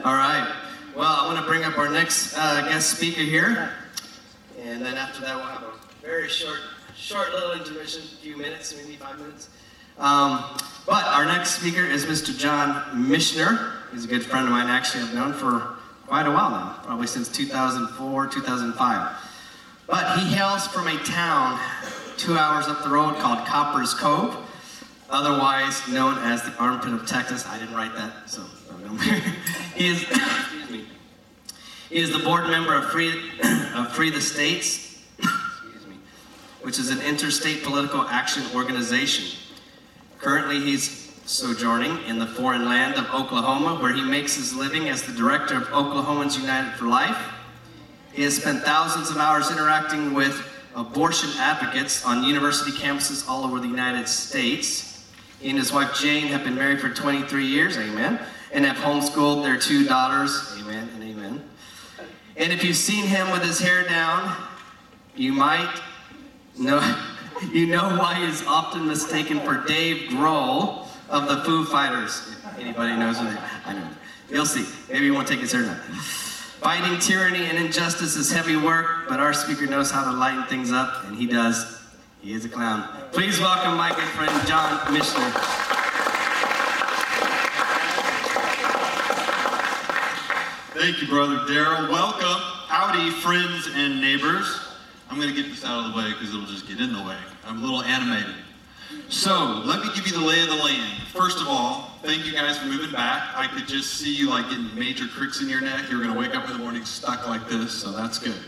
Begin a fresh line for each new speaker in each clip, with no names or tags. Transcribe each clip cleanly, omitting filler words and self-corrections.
All right. Well, I want to bring up our next guest speaker here. And then after that, we'll have a very short little intermission, a few minutes, maybe 5 minutes. But our next speaker is Mr. John Michener. He's a good friend of mine, actually. I've known for quite a while now, probably since 2004, 2005. But he hails from a town 2 hours up the road called Copper's Cove, otherwise known as the armpit of Texas. I didn't write that, so he is, excuse me. He is the board member of Free the States, excuse me, which is an interstate political action organization. Currently, he's sojourning in the foreign land of Oklahoma, where he makes his living as the director of Oklahomans United for Life. He has spent thousands of hours interacting with abortion advocates on university campuses all over the United States. He and his wife Jane have been married for 23 years, amen, and have homeschooled their 2 daughters, amen and amen. And if you've seen him with his hair down, you might know, why he's often mistaken for Dave Grohl of the Foo Fighters. If anybody knows who they are, I know. You'll see. Maybe you won't take his hair down. Fighting tyranny and injustice is heavy work, but our speaker knows how to lighten things up, and he does. He is a clown. Please welcome my good friend, John Michener.
Thank you, Brother Daryl. Welcome. Howdy, friends and neighbors. I'm going to get this out of the way because it'll just get in the way. I'm a little animated. So, let me give you the lay of the land. First of all, thank you guys for moving back. I could just see you like getting major cricks in your neck. You're going to wake up in the morning stuck like this, so that's good.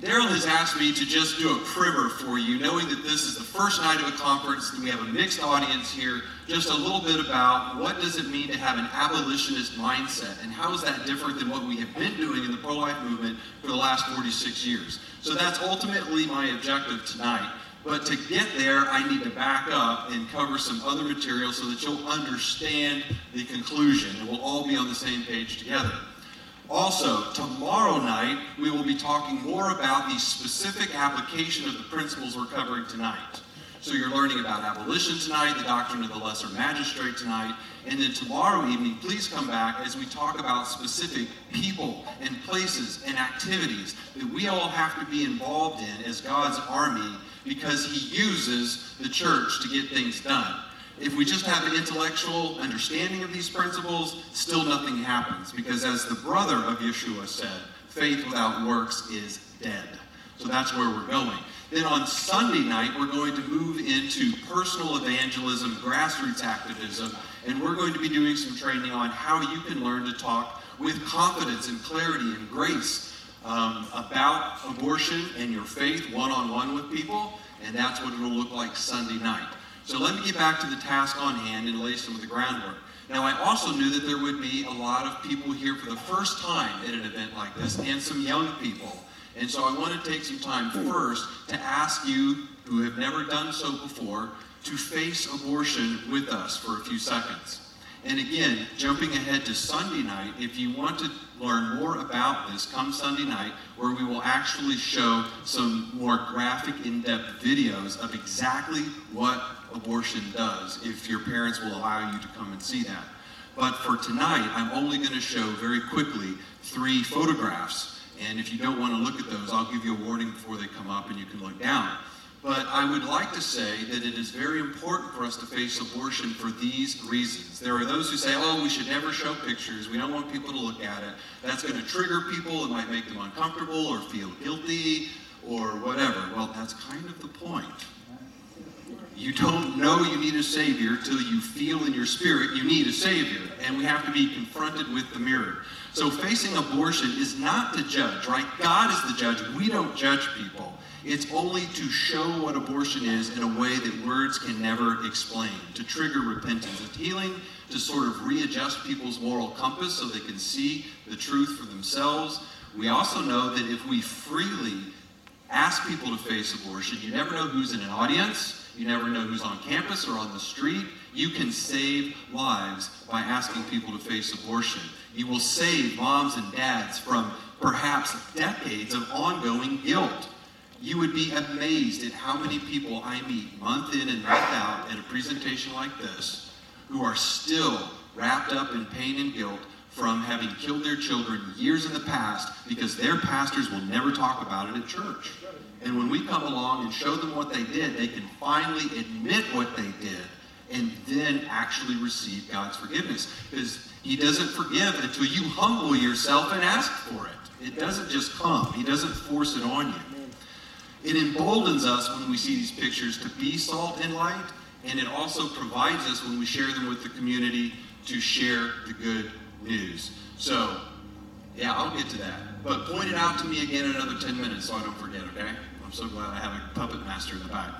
Daryl has asked me to just do a primer for you, knowing that this is the first night of a conference and we have a mixed audience here. Just a little bit about what does it mean to have an abolitionist mindset, and how is that different than what we have been doing in the pro-life movement for the last 46 years. So that's ultimately my objective tonight. But to get there, I need to back up and cover some other material so that you'll understand the conclusion and we'll all be on the same page together. Also, tomorrow night, we will be talking more about the specific application of the principles we're covering tonight. So you're learning about abolition tonight, the doctrine of the lesser magistrate tonight, and then tomorrow evening, please come back as we talk about specific people and places and activities that we all have to be involved in as God's army, because he uses the church to get things done. If we just have an intellectual understanding of these principles, still nothing happens, because as the brother of Yeshua said, faith without works is dead. So that's where we're going. Then on Sunday night, we're going to move into personal evangelism, grassroots activism, and we're going to be doing some training on how you can learn to talk with confidence and clarity and grace about abortion and your faith one-on-one with people, and that's what it'll look like Sunday night. So let me get back to the task on hand and lay some of the groundwork. Now, I also knew that there would be a lot of people here for the first time at an event like this, and some young people. And so I want to take some time first to ask you, who have never done so before, to face abortion with us for a few seconds. And again, jumping ahead to Sunday night, if you want to learn more about this, come Sunday night, where we will actually show some more graphic, in-depth videos of exactly what abortion does, if your parents will allow you to come and see that. But for tonight, I'm only going to show very quickly 3 photographs. And if you don't want to look at those, I'll give you a warning before they come up and you can look down. But I would like to say that it is very important for us to face abortion for these reasons. There are those who say, oh, we should never show pictures. We don't want people to look at it. That's going to trigger people. It might make them uncomfortable or feel guilty or whatever. Well, that's kind of the point. You don't know you need a Savior till you feel in your spirit you need a Savior. And we have to be confronted with the mirror. So facing abortion is not to judge, right? God is the judge. We don't judge people. It's only to show what abortion is in a way that words can never explain, to trigger repentance. It's healing, to sort of readjust people's moral compass so they can see the truth for themselves. We also know that if we freely ask people to face abortion, you never know who's in an audience, you never know who's on campus or on the street. You can save lives by asking people to face abortion. You will save moms and dads from perhaps decades of ongoing guilt. You would be amazed at how many people I meet month in and month out at a presentation like this who are still wrapped up in pain and guilt from having killed their children years in the past because their pastors will never talk about it at church. And when we come along and show them what they did, they can finally admit what they did and then actually receive God's forgiveness. Because he doesn't forgive until you humble yourself and ask for it. It doesn't just come. He doesn't force it on you. It emboldens us when we see these pictures to be salt and light, and it also provides us when we share them with the community to share the good news. So, yeah, I'll get to that. But point it out to me again in another 10 minutes so I don't forget, okay? I'm so glad I have a puppet master in the back.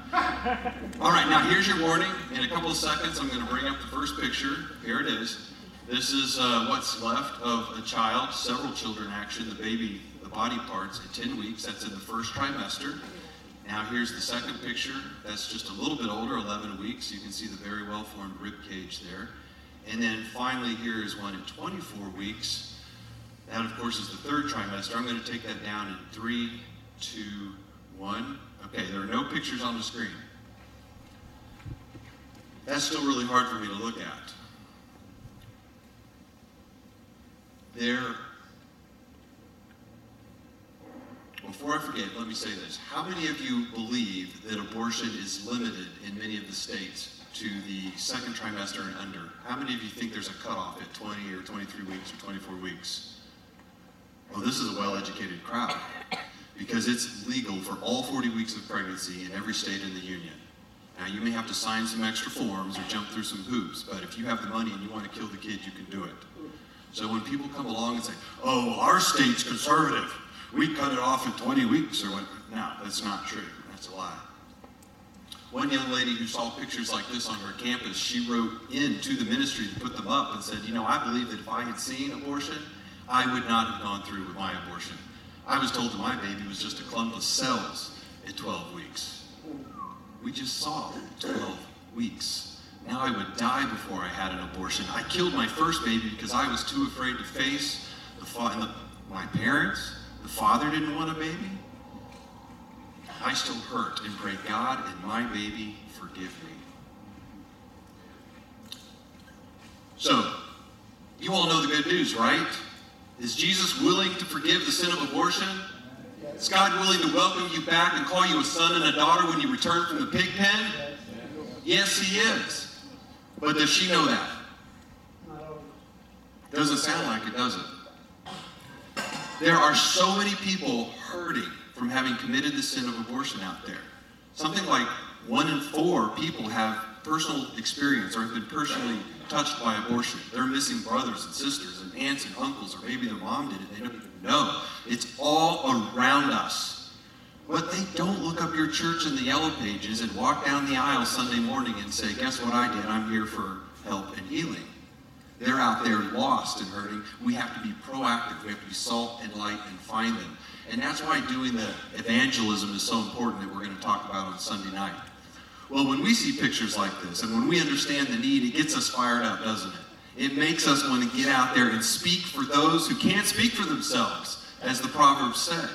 All right, now here's your warning. In a couple of seconds, I'm going to bring up the first picture. Here it is. This is what's left of a child, several children actually, the baby, the body parts at 10 weeks. That's in the first trimester. Now here's the second picture. That's just a little bit older, 11 weeks. You can see the very well-formed rib cage there. And then finally here is one at 24 weeks. That, of course, is the third trimester. I'm going to take that down in 3, 2, 1. Okay, there are no pictures on the screen. That's still really hard for me to look at. Before I forget, let me say this. How many of you believe that abortion is limited in many of the states to the second trimester and under? How many of you think there's a cutoff at 20 or 23 weeks or 24 weeks? Well, this is a well-educated crowd because it's legal for all 40 weeks of pregnancy in every state in the union. Now, you may have to sign some extra forms or jump through some hoops, but if you have the money and you want to kill the kid, you can do it. So when people come along and say, oh, our state's conservative, we cut it off in 20 weeks or what? No, that's not true. That's a lie. One young lady who saw pictures like this on her campus, she wrote into the ministry to put them up and said, you know, I believe that if I had seen abortion, I would not have gone through with my abortion. I was told that my baby was just a clump of cells at 12 weeks. We just saw 12 weeks. Now I would die before I had an abortion. I killed my first baby because I was too afraid to face my parents. The father didn't want a baby. I still hurt and pray, God and my baby, forgive me. So, you all know the good news, right? Is Jesus willing to forgive the sin of abortion? Is God willing to welcome you back and call you a son and a daughter when you return from the pig pen? Yes, he is. But does she know that? Doesn't sound like it, does it? There are so many people hurting from having committed the sin of abortion out there. Something like 1 in 4 people have personal experience or have been personally touched by abortion. They're missing brothers and sisters and aunts and uncles, or maybe their mom did it. They don't even know. It's all around us. But they don't look up your church in the yellow pages and walk down the aisle Sunday morning and say, guess what I did? I'm here for help and healing. They're out there lost and hurting. We have to be proactive. We have to be salt and light and find them. And that's why doing the evangelism is so important that we're going to talk about on Sunday night. Well, when we see pictures like this and when we understand the need, it gets us fired up, doesn't it? It makes us want to get out there and speak for those who can't speak for themselves, as the Proverbs say.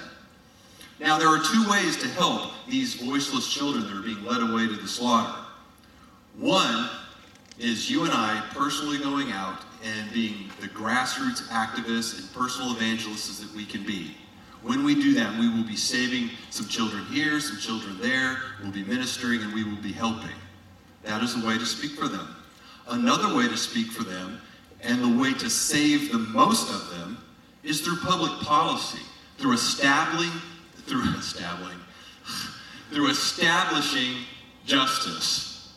Now, there are 2 ways to help these voiceless children that are being led away to the slaughter. One is you and I personally going out and being the grassroots activists and personal evangelists that we can be. When we do that, we will be saving some children here, some children there, we'll be ministering, and we will be helping. That is a way to speak for them. Another way to speak for them, and the way to save the most of them, is through public policy, through establishing justice.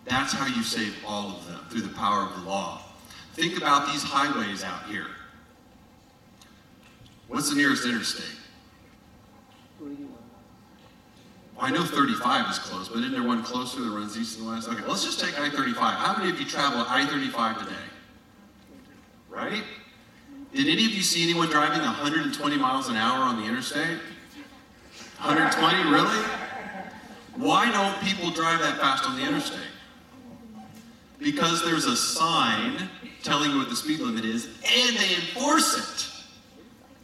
That's how you save all of them, through the power of the law. Think about these highways out here. What's the nearest interstate? I know 35 is close, but isn't there one closer that runs east and west? Okay, let's just take I-35. How many of you travel I-35 today? Right? Did any of you see anyone driving 120 miles an hour on the interstate? 120, really? Why don't people drive that fast on the interstate? Because there's a sign telling you what the speed limit is, and they enforce it.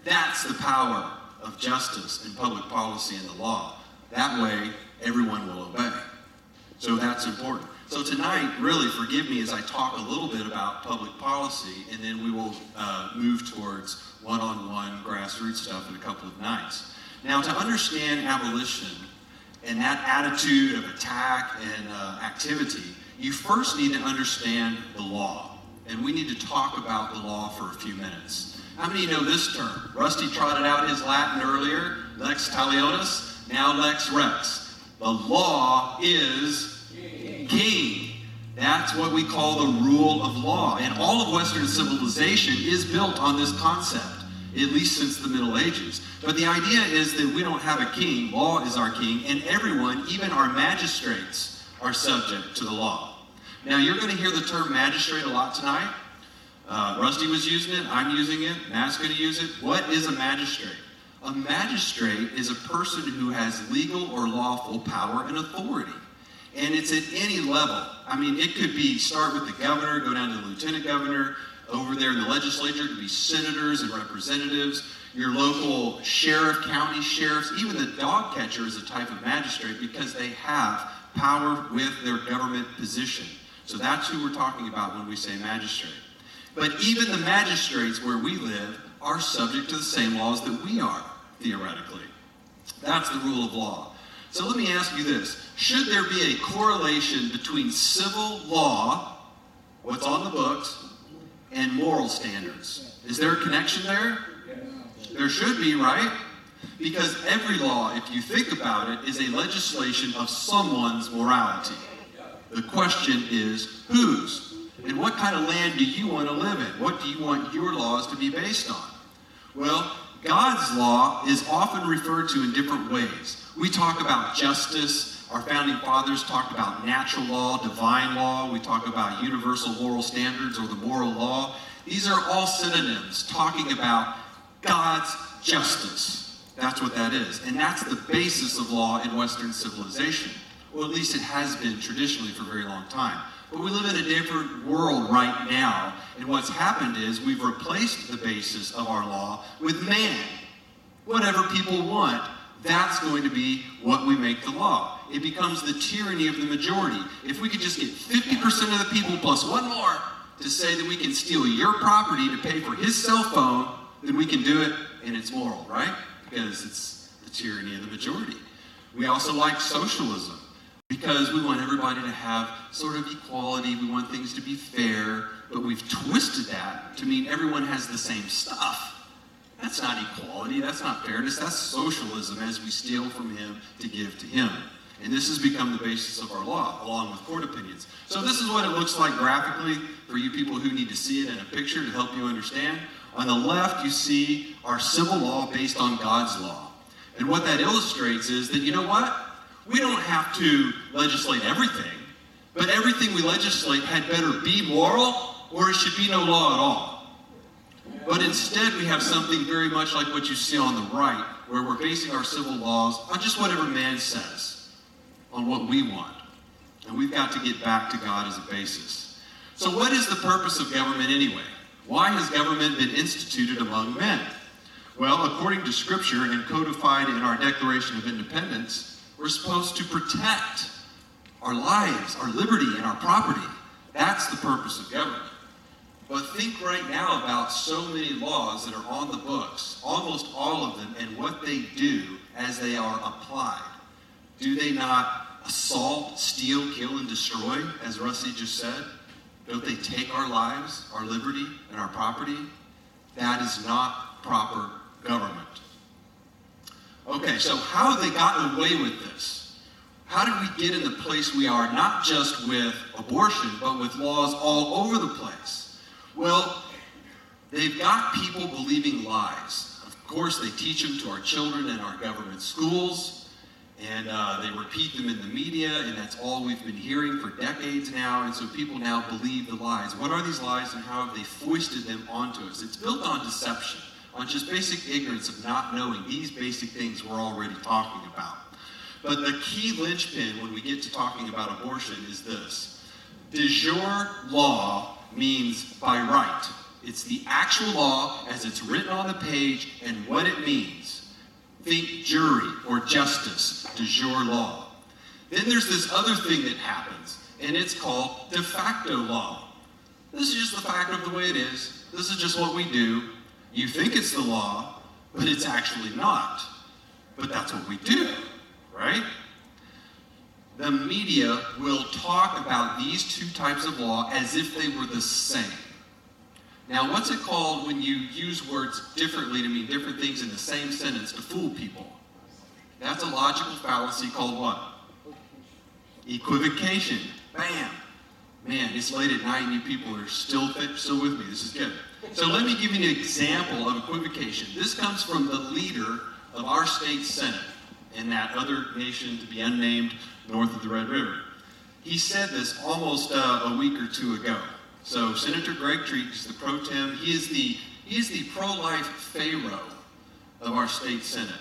That's the power of justice and public policy and the law. That way, everyone will obey. So that's important. So tonight, really, forgive me as I talk a little bit about public policy, and then we will move towards one-on-one grassroots stuff in a couple of nights. Now, to understand abolition and that attitude of attack and activity, you first need to understand the law. And we need to talk about the law for a few minutes. How many know this term? Rusty trotted out his Latin earlier, lex talionis, now lex rex. The law is king. That's what we call the rule of law. And all of Western civilization is built on this concept, at least since the Middle Ages. But the idea is that we don't have a king, law is our king, and everyone, even our magistrates, are subject to the law. Now, you're going to hear the term magistrate a lot tonight. Rusty was using it, I'm using it, Matt's going to use it. What is a magistrate? A magistrate is a person who has legal or lawful power and authority. And it's at any level. I mean, it could be start with the governor, go down to the lieutenant governor. Over there in the legislature, it could be senators and representatives. Your local sheriff, county sheriffs, even the dog catcher is a type of magistrate because they have power with their government position. So that's who we're talking about when we say magistrate. But even the magistrates where we live are subject to the same laws that we are, theoretically. That's the rule of law. So let me ask you this. Should there be a correlation between civil law, what's on the books, and moral standards? Is there a connection there? There should be, right? Because every law, if you think about it, is a legislation of someone's morality. The question is, whose? And what kind of land do you want to live in? What do you want your laws to be based on? Well, God's law is often referred to in different ways. We talk about justice. Our founding fathers talked about natural law, divine law. We talk about universal moral standards or the moral law. These are all synonyms talking about God's justice. That's what that is. And that's the basis of law in Western civilization. Well, at least it has been traditionally for a very long time. But we live in a different world right now, and what's happened is we've replaced the basis of our law with man. Whatever people want, that's going to be what we make the law. It becomes the tyranny of the majority. If we could just get 50% of the people plus one more to say that we can steal your property to pay for his cell phone, then we can do it, and it's moral, right? Because it's the tyranny of the majority. We also like socialism, because we want everybody to have sort of equality. We want things to be fair, but we've twisted that to mean everyone has the same stuff. That's not equality. That's not fairness. That's socialism as we steal from him to give to him. And this has become the basis of our law, along with court opinions. So this is what it looks like graphically for you people who need to see it in a picture to help you understand. On the left, you see our civil law based on God's law. And what that illustrates is that, you know what? We don't have to legislate everything, but everything we legislate had better be moral, or it should be no law at all. But instead, we have something very much like what you see on the right, where we're basing our civil laws on just whatever man says, on what we want. And we've got to get back to God as a basis. So what is the purpose of government anyway? Why has government been instituted among men? Well, according to Scripture and codified in our Declaration of Independence, we're supposed to protect our lives, our liberty, and our property. That's the purpose of government. But think right now about so many laws that are on the books, almost all of them, and what they do as they are applied. Do they not assault, steal, kill, and destroy, as Rusty just said? Don't they take our lives, our liberty, and our property? That is not proper government. Okay, so how have they gotten away with this? How did we get in the place we are, not just with abortion, but with laws all over the place? Well, they've got people believing lies. Of course, they teach them to our children in our government schools, and they repeat them in the media, and that's all we've been hearing for decades now, and so people now believe the lies. What are these lies, and how have they foisted them onto us? It's built on deception, on just basic ignorance of not knowing these basic things we're already talking about. But the key linchpin when we get to talking about abortion is this. De jure law means by right. It's the actual law as it's written on the page and what it means. Think jury or justice, de jure law. Then there's this other thing that happens, and it's called de facto law. This is just the fact of the way it is. This is just what we do. You think it's the law, but it's actually not. But that's what we do, right? The media will talk about these two types of law as if they were the same. Now, what's it called when you use words differently to mean different things in the same sentence to fool people? That's a logical fallacy called what? Equivocation. Bam. Man, it's late at night and you people are still with me. This is good. So let me give you an example of equivocation. This comes from the leader of our state senate in that other nation to be unnamed north of the Red River. He said this almost a week or two ago. So Senator Greg Treat is the pro tem. He is the pro-life pharaoh of our state senate.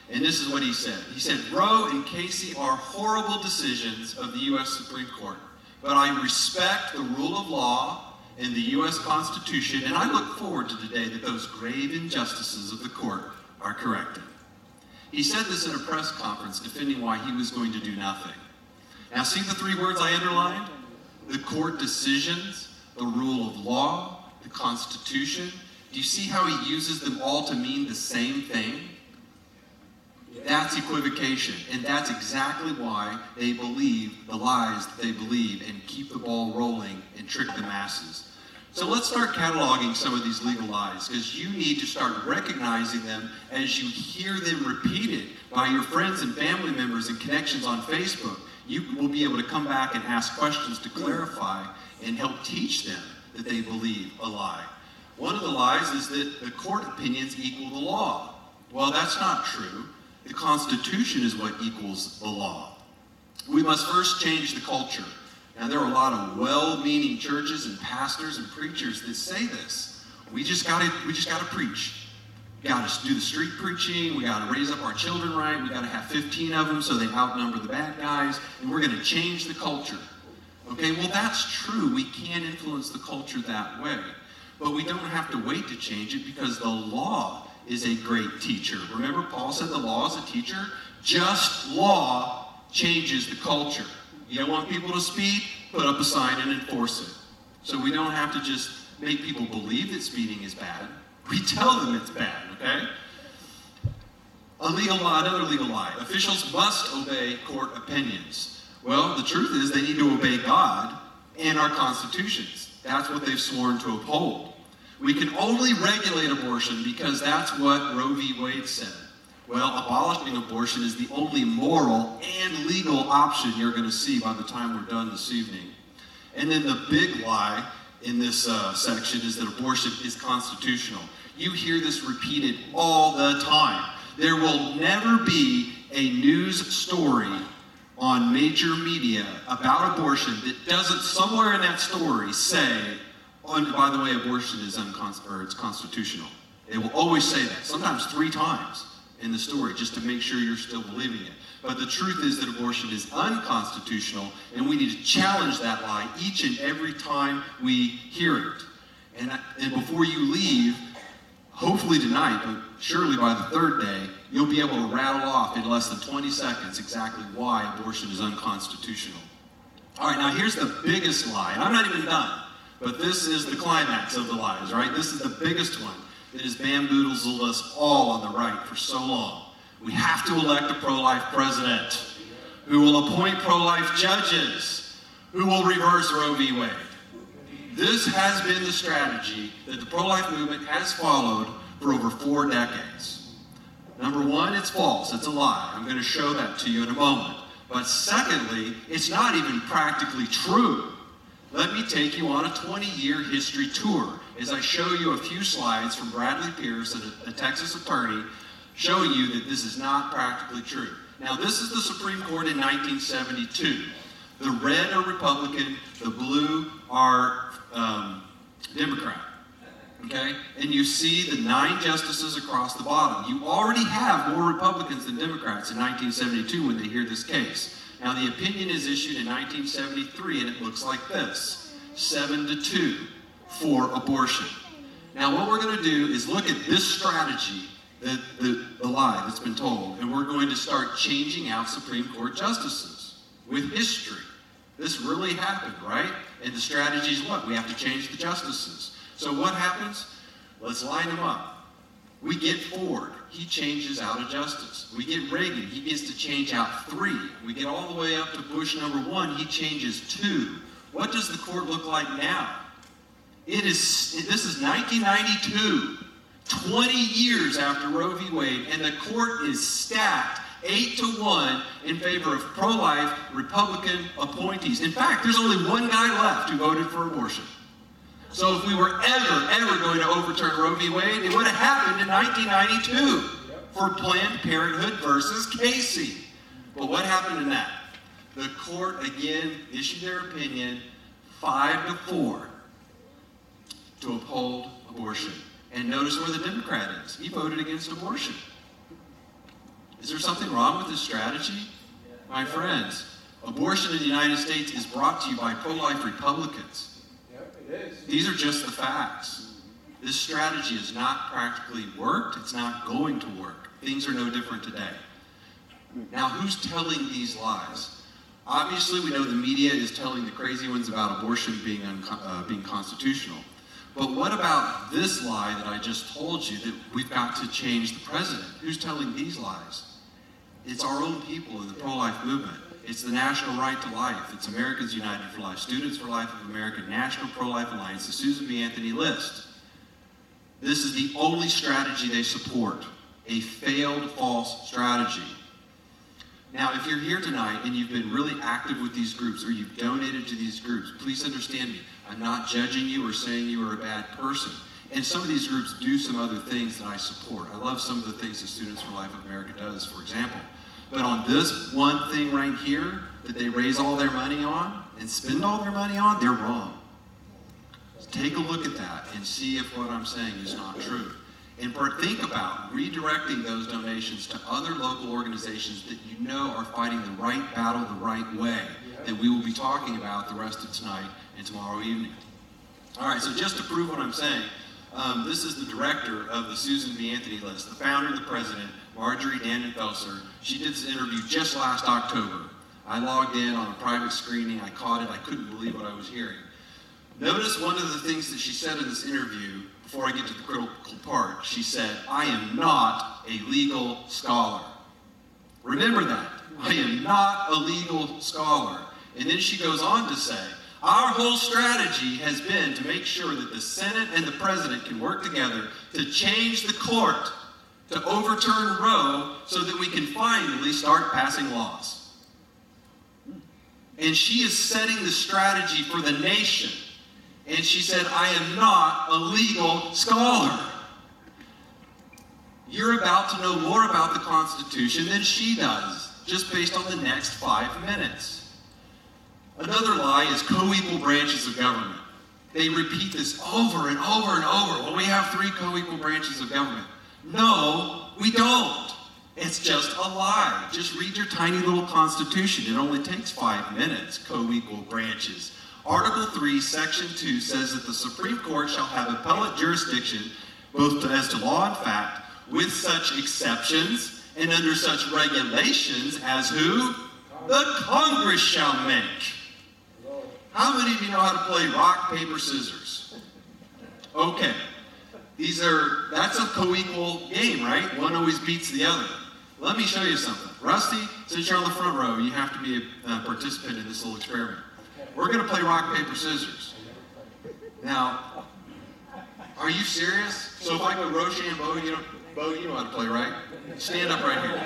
And this is what he said. He said, Roe and Casey are horrible decisions of the U.S. Supreme Court, but I respect the rule of law and the U.S. Constitution, and I look forward to the day that those grave injustices of the court are corrected. He said this in a press conference defending why he was going to do nothing. Now see the three words I underlined? The court decisions, the rule of law, the Constitution. Do you see how he uses them all to mean the same thing? That's equivocation, and that's exactly why they believe the lies that they believe and keep the ball rolling and trick the masses. So let's start cataloging some of these legal lies, because you need to start recognizing them as you hear them repeated by your friends and family members and connections on Facebook. You will be able to come back and ask questions to clarify and help teach them that they believe a lie. One of the lies is that the court opinions equal the law. Well, that's not true. The Constitution is what equals the law. We must first change the culture. Now, there are a lot of well-meaning churches and pastors and preachers that say this. We just gotta preach. We gotta do the street preaching. We gotta raise up our children right. We gotta have 15 of them so they outnumber the bad guys. And we're gonna change the culture. Okay, well, that's true. We can influence the culture that way. But we don't have to wait to change it, because the law is a great teacher. Remember, Paul said the law is a teacher? Just law changes the culture. You don't want people to speed? Put up a sign and enforce it. So we don't have to just make people believe that speeding is bad. We tell them it's bad, okay? Another legal lie. Officials must obey court opinions. Well, the truth is they need to obey God and our constitutions. That's what they've sworn to uphold. We can only regulate abortion because that's what Roe v. Wade said. Well, abolishing abortion is the only moral and legal option you're going to see by the time we're done this evening. And then the big lie in this section is that abortion is constitutional. You hear this repeated all the time. There will never be a news story on major media about abortion that doesn't somewhere in that story say, oh, and by the way, abortion is it's constitutional. They will always say that, sometimes 3 times in the story, just to make sure you're still believing it. But the truth is that abortion is unconstitutional, and we need to challenge that lie each and every time we hear it. And before you leave, hopefully tonight, but surely by the 3rd day, you'll be able to rattle off in less than 20 seconds exactly why abortion is unconstitutional. All right, now here's the biggest lie, and I'm not even done. But this is the climax of the lies, right? This is the biggest one that has bamboozled us all on the right for so long. We have to elect a pro-life president who will appoint pro-life judges who will reverse Roe v. Wade. This has been the strategy that the pro-life movement has followed for over 4 decades. Number one, it's false. It's a lie. I'm going to show that to you in a moment. But secondly, it's not even practically true. Let me take you on a 20-year history tour as I show you a few slides from Bradley Pierce, a Texas attorney, showing you that this is not practically true. Now, this is the Supreme Court in 1972. The red are Republican, the blue are Democrat. Okay? And you see the 9 justices across the bottom. You already have more Republicans than Democrats in 1972 when they hear this case. Now, the opinion is issued in 1973, and it looks like this: 7-2 for abortion. Now, what we're going to do is look at this strategy, the lie that's been told, and we're going to start changing out Supreme Court justices with history. This really happened, right? And the strategy is what? We have to change the justices. So what happens? Let's line them up. We get Ford. He changes out a justice. We get Reagan. He gets to change out 3. We get all the way up to Bush #1. He changes 2. What does the court look like now? This is 1992, 20 years after Roe v. Wade, and the court is stacked 8-1 in favor of pro-life Republican appointees. In fact, there's only one guy left who voted for abortion. So if we were ever going to overturn Roe v. Wade, it would have happened in 1992 for Planned Parenthood versus Casey. But what happened in that? The court again issued their opinion 5-4 to uphold abortion. And notice where the Democrat is. He voted against abortion. Is there something wrong with this strategy? My friends, abortion in the United States is brought to you by pro-life Republicans. These are just the facts. This strategy has not practically worked. It's not going to work. Things are no different today. Now, who's telling these lies? Obviously, we know the media is telling the crazy ones about abortion being constitutional. But what about this lie that I just told you, that we've got to change the president? Who's telling these lies? It's our own people in the pro-life movement. It's the National Right to Life. It's Americans United for Life, Students for Life of America, National Pro-Life Alliance, the Susan B. Anthony list. This is the only strategy they support, a failed false strategy. Now, if you're here tonight and you've been really active with these groups or you've donated to these groups, please understand me. I'm not judging you or saying you are a bad person. And some of these groups do some other things that I support. I love some of the things that Students for Life of America does, for example. But on this one thing right here that they raise all their money on and spend all their money on, they're wrong. So take a look at that and see if what I'm saying is not true. And think about redirecting those donations to other local organizations that you know are fighting the right battle the right way, that we will be talking about the rest of tonight and tomorrow evening. All right, so just to prove what I'm saying, this is the director of the Susan B. Anthony list, the founder and the president, Marjorie Dannenfelser. She did this interview just last October. I logged in on a private screening. I caught it. I couldn't believe what I was hearing. Notice one of the things that she said in this interview, before I get to the critical part. She said, "I am not a legal scholar." Remember that. I am not a legal scholar. And then she goes on to say, "Our whole strategy has been to make sure that the Senate and the President can work together to change the court, to overturn Roe, so that we can finally start passing laws." And she is setting the strategy for the nation. And she said, "I am not a legal scholar." You're about to know more about the Constitution than she does, just based on the next 5 minutes. Another lie is co-equal branches of government. They repeat this over and over and over. Well, we have 3 co-equal branches of government. No, we don't. It's just a lie. Just read your tiny little Constitution. It only takes 5 minutes, co-equal branches. Article 3, Section 2 says that the Supreme Court shall have appellate jurisdiction, both as to law and fact, with such exceptions and under such regulations as who? The Congress shall make. How many of you know how to play rock, paper, scissors? Okay. That's a co-equal game, right? One always beats the other. Let me show you something. Rusty, since you're on the front row, you have to be a participant in this little experiment. We're going to play rock, paper, scissors. Now, are you serious? So if I go Rochambeau, Bo, you know how to play, right? Stand up right here.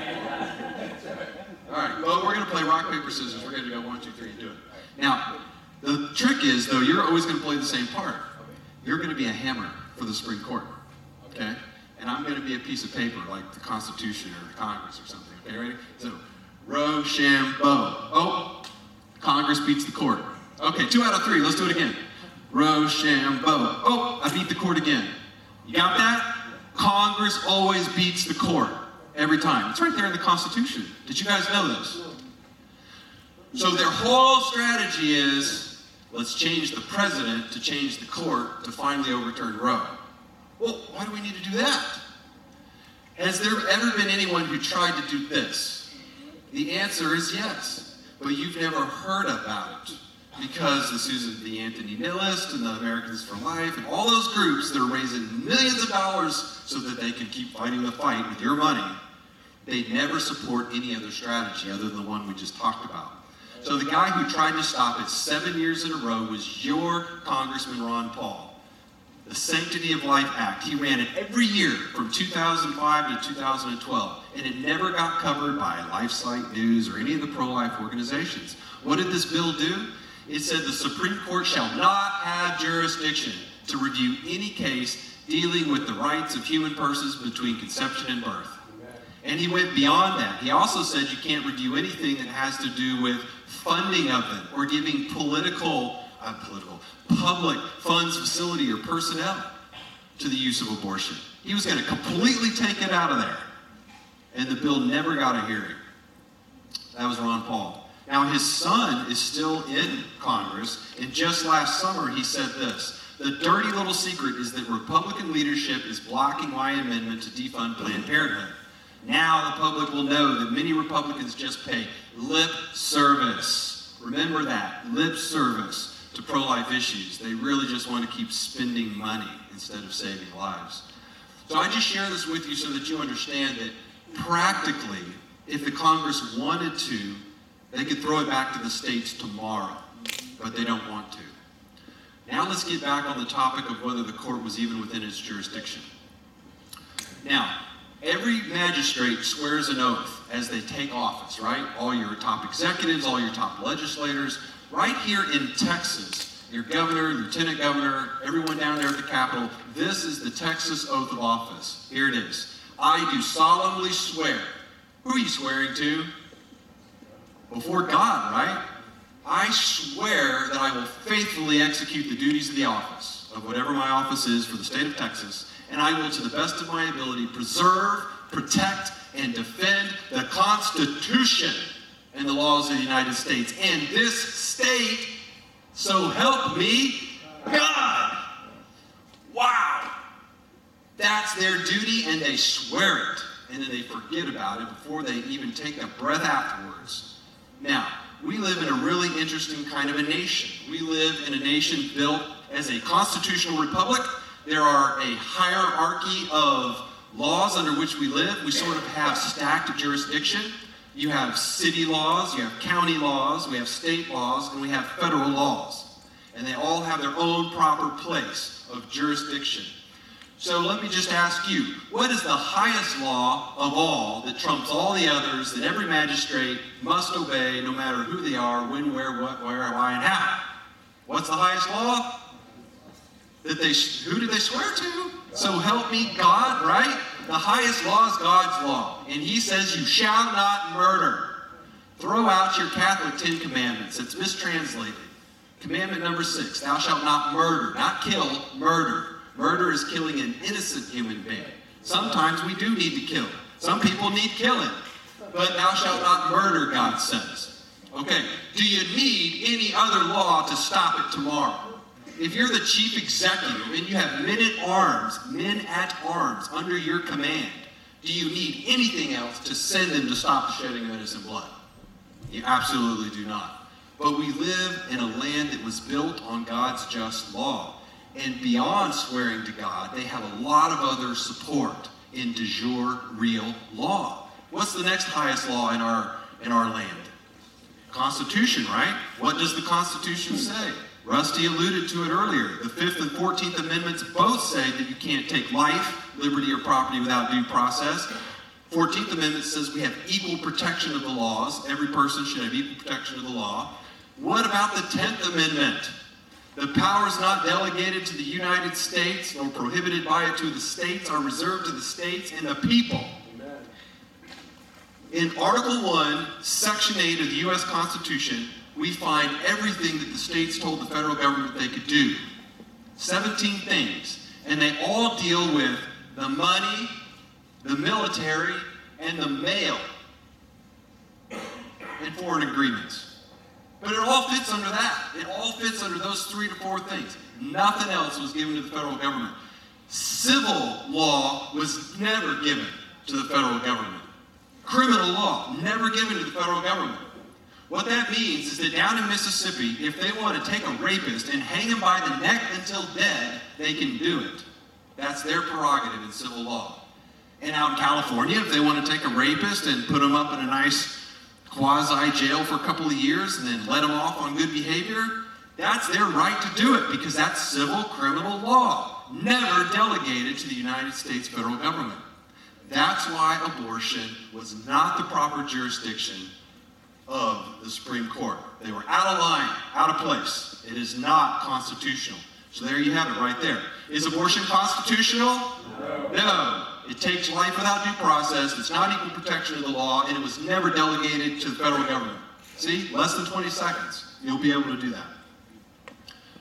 All right, Bo, we're going to play rock, paper, scissors. We're going to go 1, 2, 3 and do it. Now, the trick is, though, you're always going to play the same part. You're going to be a hammer for the Supreme Court, okay? And I'm going to be a piece of paper, like the Constitution or the Congress or something. Okay, ready? So, Rochambeau. Oh, Congress beats the court. Okay, 2 out of 3. Let's do it again. Rochambeau. Oh, I beat the court again. You got that? Congress always beats the court every time. It's right there in the Constitution. Did you guys know this? So their whole strategy is, let's change the president to change the court to finally overturn Roe. Well, why do we need to do that? Has there ever been anyone who tried to do this? The answer is yes. but you've never heard about it because the Susan B. Anthony Nihilist and the Americans for Life and all those groups that are raising millions of dollars so that they can keep fighting the fight with your money, they never support any other strategy other than the one we just talked about. So the guy who tried to stop it 7 years in a row was your Congressman Ron Paul. The Sanctity of Life Act. He ran it every year from 2005 to 2012, and it never got covered by LifeSite News or any of the pro-life organizations. What did this bill do? It said the Supreme Court shall not have jurisdiction to review any case dealing with the rights of human persons between conception and birth. And he went beyond that. He also said you can't review anything that has to do with funding of them or giving public funds, facility, or personnel to the use of abortion. He was going to completely take it out of there. And the bill never got a hearing. That was Ron Paul. Now his son is still in Congress, and just last summer he said this: the dirty little secret is that Republican leadership is blocking my amendment to defund Planned Parenthood. Now the public will know that many Republicans just pay lip service. Remember that, lip service to pro-life issues. They really just want to keep spending money instead of saving lives. So I just share this with you so that you understand that practically, if the Congress wanted to, they could throw it back to the states tomorrow, but they don't want to. Now let's get back on the topic of whether the court was even within its jurisdiction. Now, every magistrate swears an oath as they take office, right? All your top executives, all your top legislators. Right here in Texas, your governor, lieutenant governor, everyone down there at the Capitol, this is the Texas oath of office. Here it is. I do solemnly swear. Who are you swearing to? Before God, right? I swear that I will faithfully execute the duties of the office, of whatever my office is for the state of Texas, and I will, to the best of my ability, preserve, protect, and defend the Constitution and the laws of the United States and this state, so help me God. Wow. That's their duty, and they swear it, and then they forget about it before they even take a breath afterwards. Now, we live in a really interesting kind of a nation. We live in a nation built as a constitutional republic. There are a hierarchy of laws under which we live. We sort of have stacked jurisdiction. You have city laws, you have county laws, we have state laws, and we have federal laws. And they all have their own proper place of jurisdiction. So let me just ask you, what is the highest law of all that trumps all the others that every magistrate must obey no matter who they are, when, where, what, where, why, and how? What's the highest law? Who did they swear to? So help me God, right? The highest law is God's law. And he says you shall not murder. Throw out your Catholic 10 Commandments. It's mistranslated. Commandment number 6, thou shalt not murder. Not kill, murder. Murder is killing an innocent human being. Sometimes we do need to kill. Some people need killing. But thou shalt not murder, God says. Okay, do you need any other law to stop it tomorrow? If you're the chief executive and you have men at arms under your command, do you need anything else to send them to stop the shedding of innocent blood? You absolutely do not. But we live in a land that was built on God's just law. And beyond swearing to God, they have a lot of other support in de jure real law. What's the next highest law in our land? Constitution, right? What does the Constitution say? Rusty alluded to it earlier. The 5th and 14th Amendments both say that you can't take life, liberty, or property without due process. 14th Amendment says we have equal protection of the laws. Every person should have equal protection of the law. What about the 10th Amendment? The powers not delegated to the United States nor prohibited by it to the states are reserved to the states and the people. Amen. In Article 1, Section 8 of the U.S. Constitution, we find everything that the states told the federal government they could do. 17 things. And they all deal with the money, the military, and the mail, and foreign agreements. But it all fits under that. It all fits under those 3 to 4 things. Nothing else was given to the federal government. Civil law was never given to the federal government. Criminal law, never given to the federal government. What that means is that down in Mississippi, if they want to take a rapist and hang him by the neck until dead, they can do it. That's their prerogative in civil law. And out in California, if they want to take a rapist and put him up in a nice quasi-jail for a couple of years and then let him off on good behavior, that's their right to do it because that's civil criminal law, never delegated to the United States federal government. That's why abortion was not the proper jurisdiction of the Supreme Court. They were out of line, out of place. It is not constitutional. So there you have it right there. Is abortion constitutional? No. No. It takes life without due process. It's not equal protection of the law, and it was never delegated to the federal government. See? Less than 20 seconds. You'll be able to do that.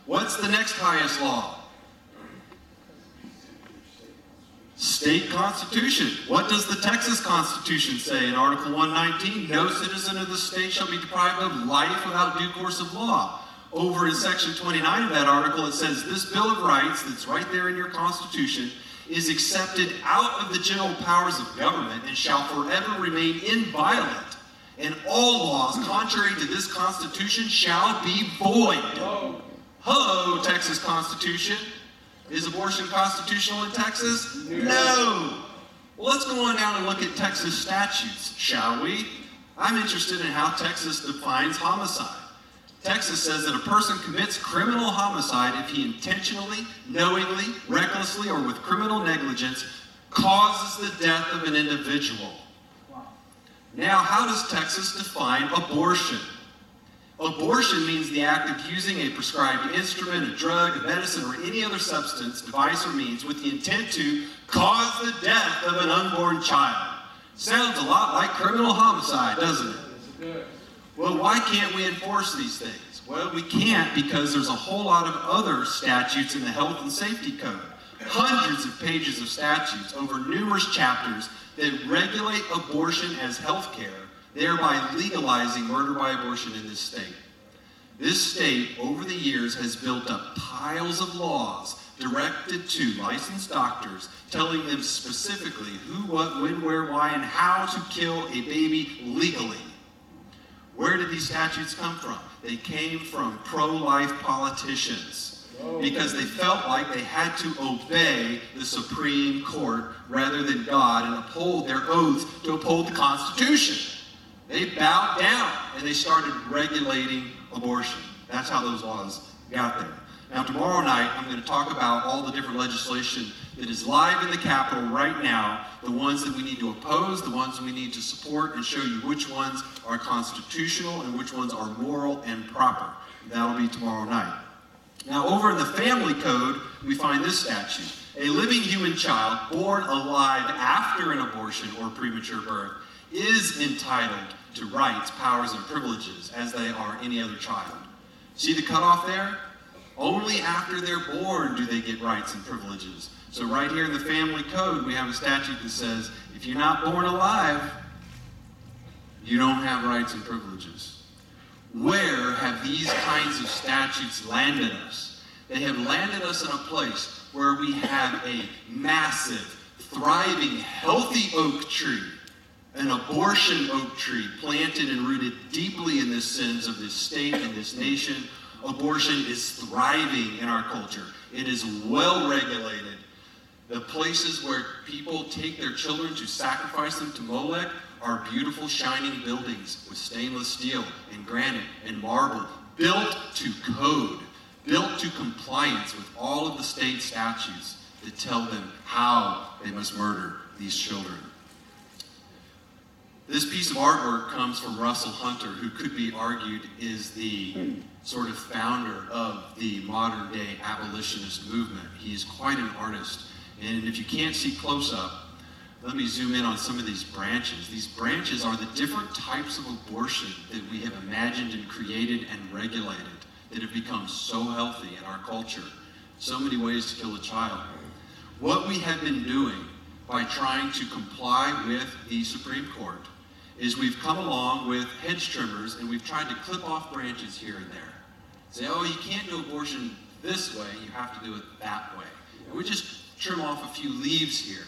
What's the next highest law? State Constitution. What does the Texas Constitution say in Article 119? No citizen of the state shall be deprived of life without due course of law. Over in Section 29 of that article, it says, this Bill of Rights, that's right there in your Constitution, is accepted out of the general powers of government and shall forever remain inviolate. And all laws contrary to this Constitution shall be void. Hello, Texas Constitution. Is abortion constitutional in Texas? No. Well, let's go on down and look at Texas statutes, shall we? I'm interested in how Texas defines homicide. Texas says that a person commits criminal homicide if he intentionally, knowingly, recklessly, or with criminal negligence causes the death of an individual. Now, how does Texas define abortion? Abortion means the act of using a prescribed instrument, a drug, a medicine, or any other substance, device, or means with the intent to cause the death of an unborn child. Sounds a lot like criminal homicide, doesn't it? Well, why can't we enforce these things? Well, we can't because there's a whole lot of other statutes in the Health and Safety Code. Hundreds of pages of statutes over numerous chapters that regulate abortion as health care, thereby legalizing murder by abortion in this state. This state, over the years, has built up piles of laws directed to licensed doctors, telling them specifically who, what, when, where, why, and how to kill a baby legally. Where did these statutes come from? They came from pro-life politicians because they felt like they had to obey the Supreme Court rather than God and uphold their oaths to uphold the Constitution. They bowed down and they started regulating abortion. That's how those laws got there. Now, tomorrow night, I'm going to talk about all the different legislation that is live in the Capitol right now, the ones that we need to oppose, the ones we need to support, and show you which ones are constitutional and which ones are moral and proper. That'll be tomorrow night. Now, over in the Family Code, we find this statute. A living human child born alive after an abortion or premature birth is entitled to rights, powers, and privileges as they are any other child. See the cutoff there? Only after they're born do they get rights and privileges. So right here in the Family Code, we have a statute that says, if you're not born alive, you don't have rights and privileges. Where have these kinds of statutes landed us? They have landed us in a place where we have a massive, thriving, healthy oak tree, an abortion oak tree planted and rooted deeply in the sins of this state and this nation. Abortion is thriving in our culture. It is well regulated. The places where people take their children to sacrifice them to Molech are beautiful, shining buildings with stainless steel and granite and marble, built to code, built to compliance with all of the state statutes that tell them how they must murder these children. This piece of artwork comes from Russell Hunter, who could be argued is the sort of founder of the modern day abolitionist movement. He is quite an artist. And if you can't see close up, let me zoom in on some of these branches. These branches are the different types of abortion that we have imagined and created and regulated that have become so healthy in our culture. So many ways to kill a child. What we have been doing by trying to comply with the Supreme Court is we've come along with hedge trimmers and we've tried to clip off branches here and there. Say, oh, you can't do abortion this way, you have to do it that way. And we just trim off a few leaves here.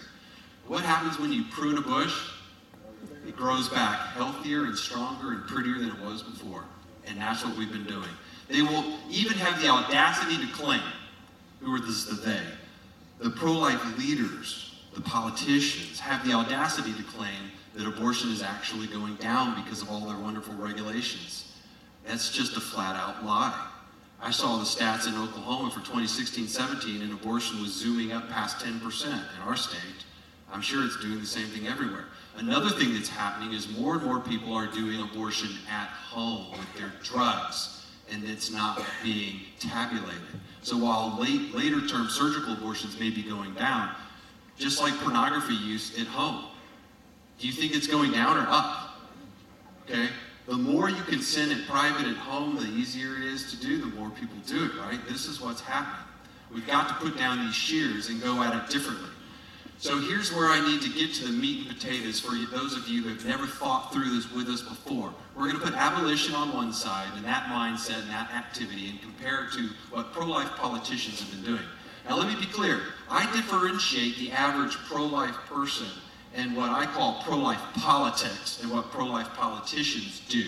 What happens when you prune a bush? it grows back healthier and stronger and prettier than it was before. And that's what we've been doing. They will even have the audacity to claim, who are this, the they? The pro-life leaders, the politicians, have the audacity to claim that abortion is actually going down because of all their wonderful regulations. That's just a flat-out lie. I saw the stats in Oklahoma for 2016-17, and abortion was zooming up past 10% in our state. I'm sure it's doing the same thing everywhere. Another thing that's happening is more and more people are doing abortion at home with their drugs, and it's not being tabulated. So while later term surgical abortions may be going down, just like pornography use at home, do you think it's going down or up? Okay? The more you consent in private at home, the easier it is to do, the more people do it, right? This is what's happening. We've got to put down these shears and go at it differently. So here's where I need to get to the meat and potatoes for you, those of you who have never thought through this with us before. We're going to put abolition on one side and that mindset and that activity and compare it to what pro-life politicians have been doing. Now let me be clear. I differentiate the average pro-life person and what I call pro-life politics and what pro-life politicians do.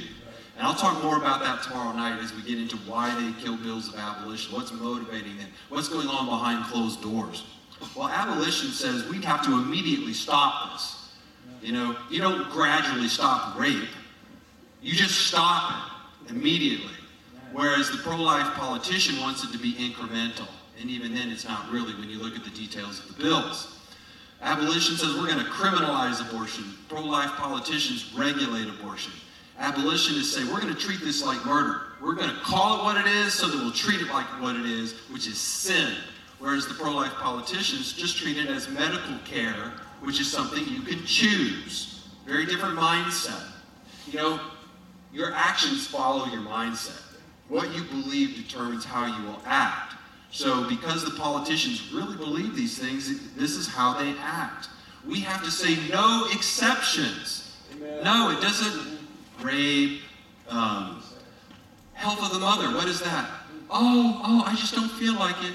And I'll talk more about that tomorrow night as we get into why they kill bills of abolition, what's motivating them, what's going on behind closed doors. Well, abolition says we have to immediately stop this. You know, you don't gradually stop rape. You just stop it immediately. Whereas the pro-life politician wants it to be incremental. And even then, it's not really when you look at the details of the bills. Abolition says we're going to criminalize abortion. Pro-life politicians regulate abortion. Abolitionists say we're going to treat this like murder. We're going to call it what it is so that we'll treat it like what it is, which is sin. Whereas the pro-life politicians just treat it as medical care, which is something you can choose. Very different mindset. You know, your actions follow your mindset. What you believe determines how you will act. So because the politicians really believe these things, this is how they act. We have to say no exceptions. Amen. No, it doesn't rape, health of the mother. What is that? Oh, I just don't feel like it.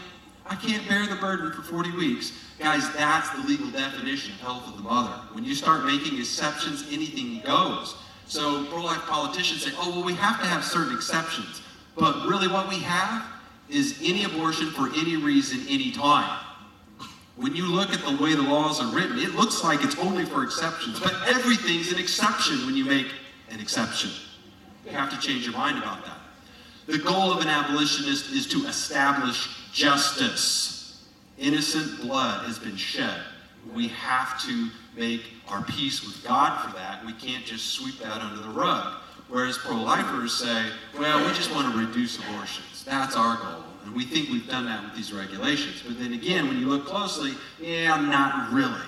I can't bear the burden for 40 weeks. Guys, that's the legal definition of health of the mother. When you start making exceptions, anything goes. So pro-life politicians say, oh, well, we have to have certain exceptions. But really what we have is any abortion for any reason, any time. When you look at the way the laws are written, it looks like it's only for exceptions. But everything's an exception when you make an exception. You have to change your mind about that. The goal of an abolitionist is to establish justice. Innocent blood has been shed. We have to make our peace with God for that. We can't just sweep that under the rug. Whereas pro-lifers say, well, we just want to reduce abortions. That's our goal. And we think we've done that with these regulations. But then again, when you look closely, yeah, not really.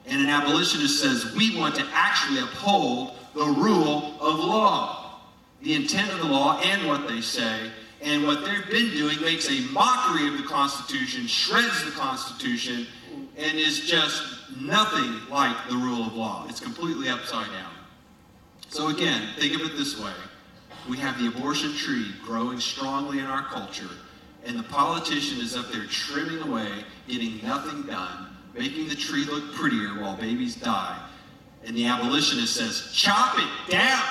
And an abolitionist says, we want to actually uphold the rule of law. The intent of the law and what they say. And what they've been doing makes a mockery of the Constitution, shreds the Constitution, and is just nothing like the rule of law. It's completely upside down. So again, think of it this way. We have the abortion tree growing strongly in our culture, and the politician is up there trimming away, getting nothing done, making the tree look prettier while babies die. And the abolitionist says, chop it down.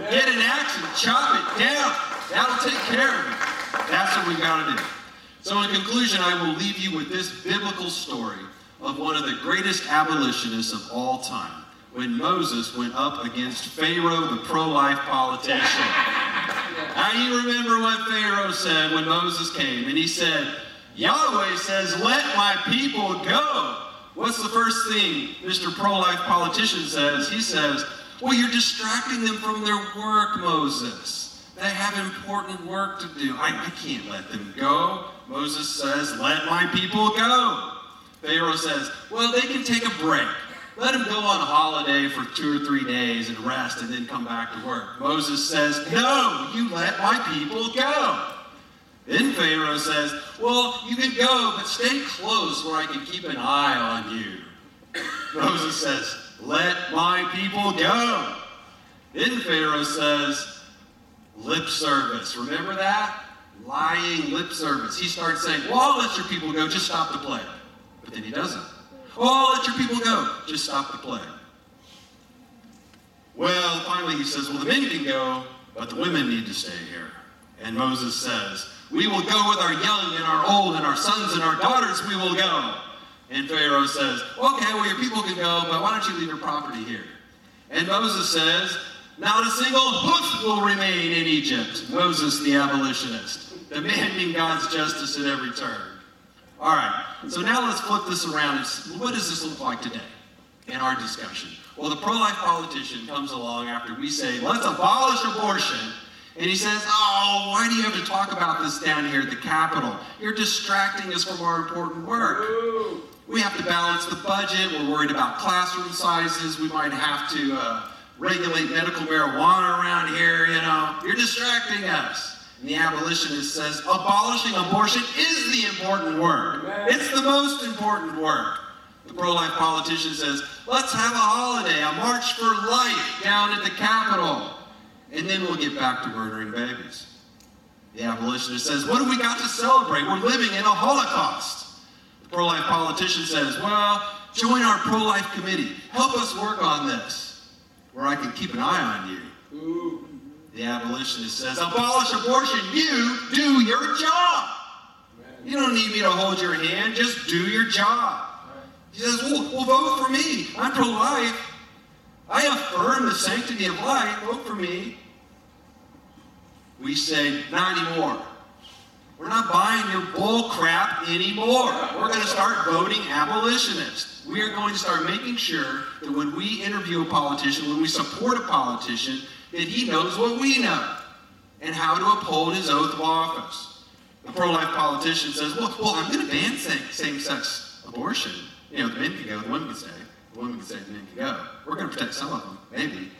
Get in action, chop it down. That'll take care of it. That's what we got to do. So in conclusion, I will leave you with this biblical story of one of the greatest abolitionists of all time, when Moses went up against Pharaoh, the pro-life politician. Now you remember what Pharaoh said when Moses came, and he said, Yahweh says, let my people go. What's the first thing Mr. Pro-life politician says? He says, well, you're distracting them from their work, Moses. They have important work to do. I can't let them go. Moses says, let my people go. Pharaoh says, well, they can take a break. Let them go on holiday for 2 or 3 days and rest and then come back to work. Moses says, no, you let my people go. Then Pharaoh says, well, you can go, but stay close where I can keep an eye on you. Moses says, let my people go. Then Pharaoh says, lip service. Remember that? Lying lip service. He starts saying, well, I'll let your people go, just stop the play. But then he doesn't. Oh, I'll let your people go, just stop the play. Well, finally he says, well, the men can go, but the women need to stay here. And Moses says, we will go with our young and our old and our sons and our daughters, we will go. And Pharaoh says, okay, well, your people can go, but why don't you leave your property here? And Moses says, not a single hoof will remain in Egypt. Moses, the abolitionist, demanding God's justice at every turn. All right, so now let's flip this around. What does this look like today in our discussion? Well, the pro-life politician comes along after we say, let's abolish abortion. And he says, oh, why do you have to talk about this down here at the Capitol? You're distracting us from our important work. We have to balance the budget. We're worried about classroom sizes. We might have to regulate medical marijuana around here, you know. You're distracting us. And the abolitionist says, abolishing abortion is the important work. It's the most important work. The pro-life politician says, let's have a holiday, a march for life down at the Capitol. And then we'll get back to murdering babies. The abolitionist says, what have we got to celebrate? We're living in a Holocaust. The pro-life politician says, well, join our pro-life committee. Help us work on this, where I can keep an eye on you. Ooh. The abolitionist says, abolish abortion. You do your job. You don't need me to hold your hand. Just do your job. He says, well, vote for me. I'm pro-life. I affirm the sanctity of life. Vote for me. We say, not anymore. We're not buying your bull crap anymore. We're going to start voting abolitionists. We are going to start making sure that when we interview a politician, when we support a politician, that he knows what we know and how to uphold his oath of office. The pro-life politician says, well, I'm going to ban same-sex abortion. You know, the men can go, the women can stay. The women can stay, the men can go. We're going to protect some of them, maybe.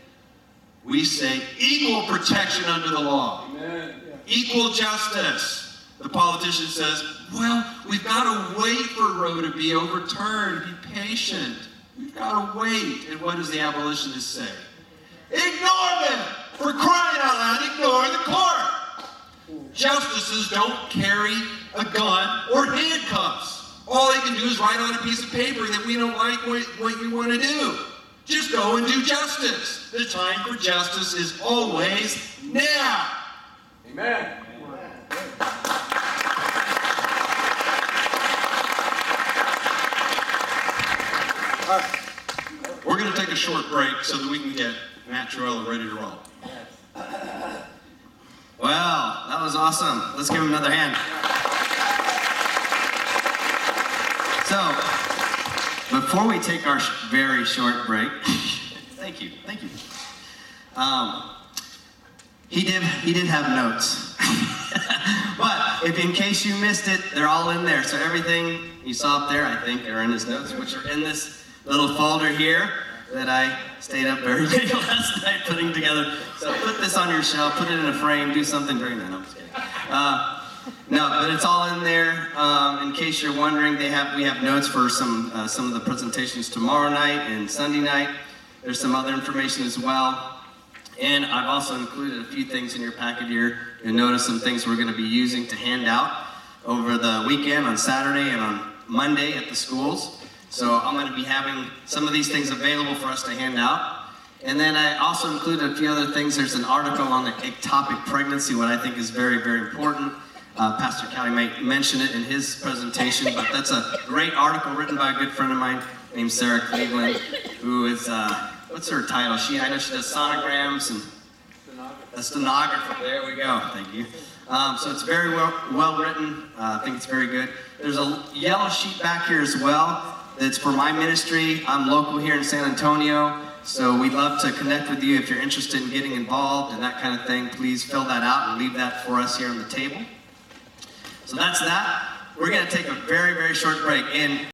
We say equal protection under the law. Amen. Yeah. Equal justice. The politician says, well, we've got to wait for Roe to be overturned. Be patient. We've got to wait. And what does the abolitionist say? Ignore them! For crying out loud, ignore the court! Justices don't carry a gun or handcuffs. All they can do is write on a piece of paper that we don't like what you want to do. Just go and do justice. The time for justice is always now. Amen. All right. We're going to take a short break so that we can get Matt Troella ready to roll.
Well, that was awesome. Let's give him another hand. So, before we take our very short break, thank you. He did have notes, but if in case you missed it, they're all in there. So everything you saw up there, I think, are in his notes, which are in this little folder here that I stayed up very late last night putting together. So put this on your shelf, put it in a frame, do something during that. No, I'm just kidding. No, but it's all in there. In case you're wondering, we have notes for some of the presentations tomorrow night and Sunday night. There's some other information as well. And I've also included a few things in your packet here. You'll notice some things we're going to be using to hand out over the weekend on Saturday and on Monday at the schools. So I'm going to be having some of these things available for us to hand out. And then I also included a few other things. There's an article on the ectopic pregnancy, what I think is very, very important. Pastor Callie might mention it in his presentation, but that's a great article written by a good friend of mine named Sarah Cleveland, who is, what's her title? I know she does sonograms and a stenographer. There we go. Thank you. So it's very well written. I think it's very good. There's a yellow sheet back here as well. That's for my ministry. I'm local here in San Antonio, so we'd love to connect with you if you're interested in getting involved and that kind of thing. Please fill that out and leave that for us here on the table. So that's that. We're going to take a very, very short break. And